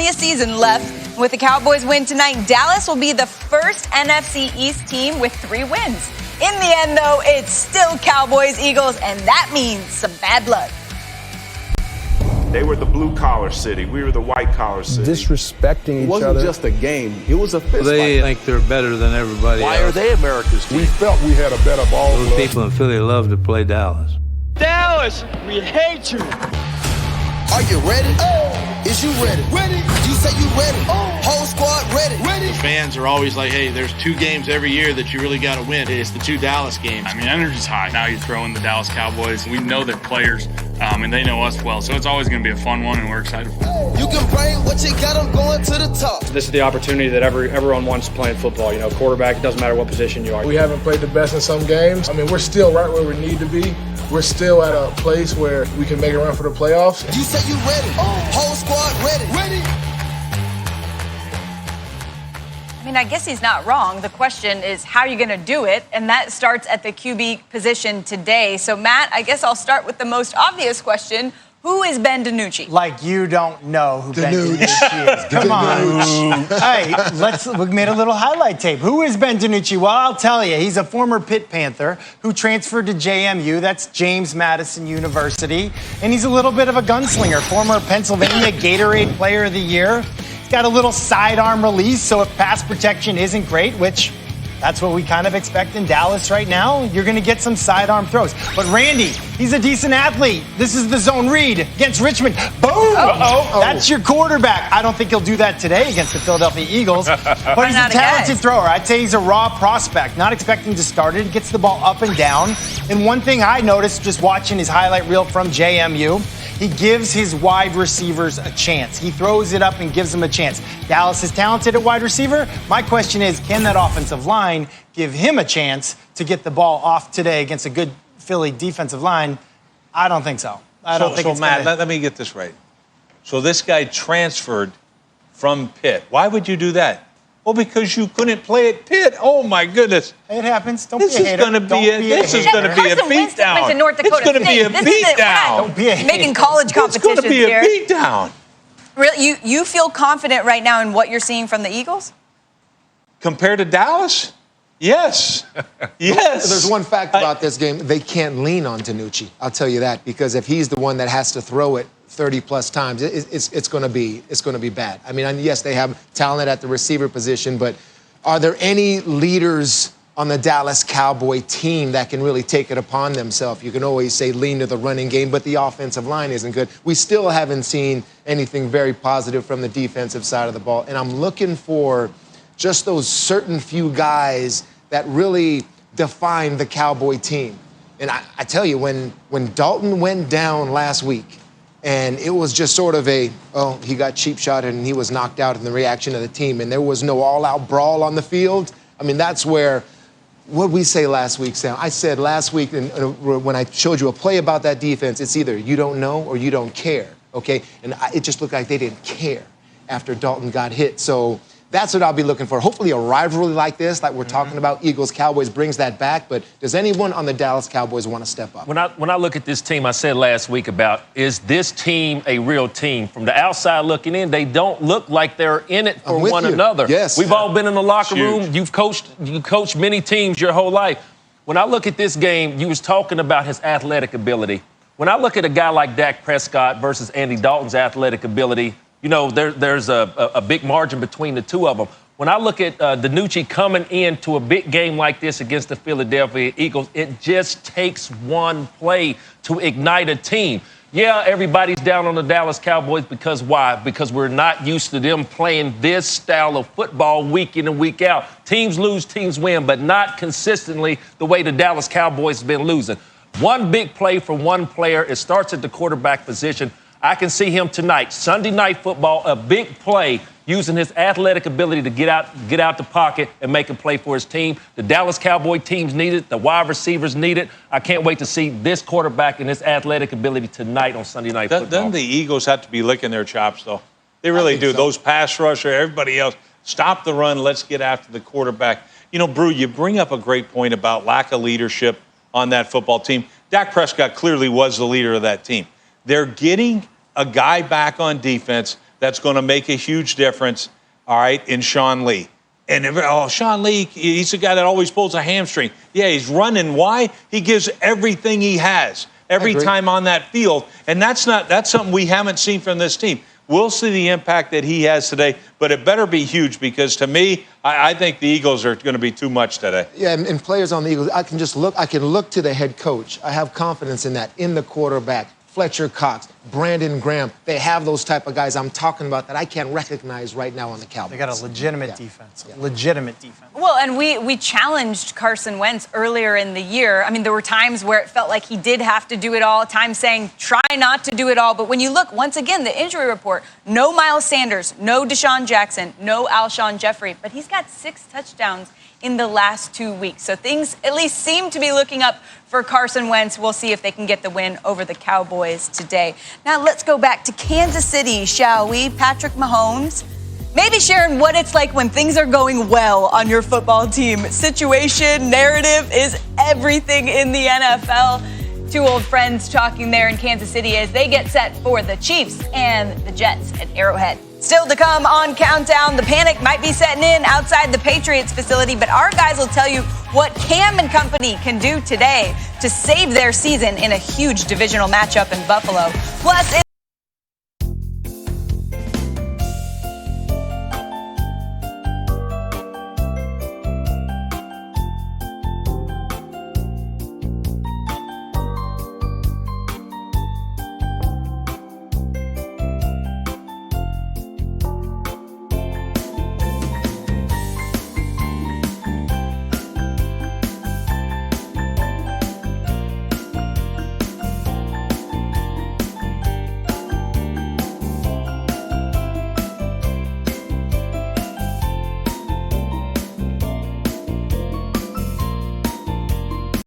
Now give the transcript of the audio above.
a season left. With the Cowboys win tonight, Dallas will be the first NFC East team with 3 wins. In the end, though, it's still Cowboys, Eagles, and that means some bad blood. They were the blue-collar city. We were the white-collar city. Disrespecting each other. It wasn't just a game. It was a fist fight. They think they're better than everybody else. Why are they America's team? We felt we had a better ball Those club. people in Philly love to play Dallas. Dallas, we hate you. Are you ready? Is you ready? Ready. You say you ready. Whole squad ready. Ready. The fans are always like, hey, there's 2 games every year that you really got to win. It's the 2 Dallas games. I mean, energy's high. Now you throw in the Dallas Cowboys. We know their players, and they know us well. So it's always going to be a fun one, and we're excited for it. You can bring what you got. I'm going to the top. This is the opportunity that everyone wants to play in football. You know, quarterback, it doesn't matter what position you are. We haven't played the best in some games. I mean, we're still right where we need to be. We're still at a place where we can make a run for the playoffs. You say you ready. Whole squad ready. Ready. I mean, I guess he's not wrong. The question is, how are you going to do it? And that starts at the QB position today. So, Matt, I guess I'll start with the most obvious question. Who is Ben Dinucci? Like you don't know who Ben Dinucci is. Come on. Hey, we made a little highlight tape. Who is Ben Dinucci? Well, I'll tell you. He's a former Pitt Panther who transferred to JMU. That's James Madison University. And he's a little bit of a gunslinger. Former Pennsylvania Gatorade Player of the Year. He's got a little sidearm release, so if pass protection isn't great, which that's what we kind of expect in Dallas right now, you're going to get some sidearm throws. But Randy, he's a decent athlete. This is the zone read against Richmond. Boom! That's your quarterback. I don't think he'll do that today against the Philadelphia Eagles. But he's a talented thrower. I'd say he's a raw prospect. Not expecting to start it. He gets the ball up and down. And one thing I noticed just watching his highlight reel from JMU, he gives his wide receivers a chance. He throws it up and gives them a chance. Dallas is talented at wide receiver. My question is, can that offensive line give him a chance to get the ball off today against a good Philly defensive line? I don't think so. I don't think so Matt, let me get this right. So this guy transferred from Pitt. Why would you do that? Well, because you couldn't play at Pitt. Oh, my goodness. It happens. Don't be a hater. This is going to be a beatdown. It's going to be a beatdown. Don't be a hater. Making college competitions here. It's going to be a beatdown. Really, you feel confident right now in what you're seeing from the Eagles? Compared to Dallas? Yes. Yes. There's one fact about this game. They can't lean on Dinucci. I'll tell you that, because if he's the one that has to throw it 30-plus times, it's going to be bad. I mean, yes, they have talent at the receiver position, but are there any leaders on the Dallas Cowboy team that can really take it upon themselves? You can always say lean to the running game, but the offensive line isn't good. We still haven't seen anything very positive from the defensive side of the ball, and I'm looking for just those certain few guys that really define the Cowboy team. And I tell you, when Dalton went down last week, and it was just sort of he got cheap shot and he was knocked out in the reaction of the team, and there was no all-out brawl on the field. I mean, that's where, what did we say last week, Sam? I said last week when I showed you a play about that defense, it's either you don't know or you don't care, okay? And it just looked like they didn't care after Dalton got hit. So that's what I'll be looking for. Hopefully a rivalry like this, like we're talking about, Eagles-Cowboys, brings that back. But does anyone on the Dallas Cowboys want to step up? When I look at this team, I said last week about, is this team a real team? From the outside looking in, they don't look like they're in it for one another. Yes. We've all been in the locker room. You coached many teams your whole life. When I look at this game, you was talking about his athletic ability. When I look at a guy like Dak Prescott versus Andy Dalton's athletic ability, you know, there's a big margin between the two of them. When I look at Dinucci coming into a big game like this against the Philadelphia Eagles, it just takes one play to ignite a team. Yeah, everybody's down on the Dallas Cowboys because why? Because we're not used to them playing this style of football week in and week out. Teams lose, teams win, but not consistently the way the Dallas Cowboys have been losing. One big play for one player. It starts at the quarterback position. I can see him tonight, Sunday Night Football, a big play using his athletic ability to get out the pocket and make a play for his team. The Dallas Cowboy teams need it. The wide receivers need it. I can't wait to see this quarterback and his athletic ability tonight on Sunday Night Football. Doesn't the Eagles have to be licking their chops, though? They really do. So. Those pass rusher, everybody else, stop the run. Let's get after the quarterback. You know, Brew, you bring up a great point about lack of leadership on that football team. Dak Prescott clearly was the leader of that team. They're getting a guy back on defense that's going to make a huge difference, all right, in Sean Lee. And Sean Lee, he's a guy that always pulls a hamstring. Yeah, he's running. Why? He gives everything he has every time on that field. And that's something we haven't seen from this team. We'll see the impact that he has today, but it better be huge because to me, I think the Eagles are going to be too much today. Yeah, and players on the Eagles, I can look to the head coach. I have confidence in that, in the quarterback. Fletcher Cox, Brandon Graham, they have those type of guys I'm talking about that I can't recognize right now on the Cowboys. They got a legitimate defense, legitimate defense. Well, and we challenged Carson Wentz earlier in the year. I mean, there were times where it felt like he did have to do it all, times saying try not to do it all. But when you look, once again, the injury report, no Miles Sanders, no Deshaun Jackson, no Alshon Jeffrey, but he's got 6 touchdowns in the last 2 weeks. So things at least seem to be looking up for Carson Wentz. We'll see if they can get the win over the Cowboys today. Now let's go back to Kansas City, shall we? Patrick Mahomes, maybe sharing what it's like when things are going well on your football team. Situation, narrative is everything in the NFL. 2 old friends talking there in Kansas City as they get set for the Chiefs and the Jets at Arrowhead. Still to come on Countdown, the panic might be setting in outside the Patriots facility, but our guys will tell you what Cam and company can do today to save their season in a huge divisional matchup in Buffalo. Plus,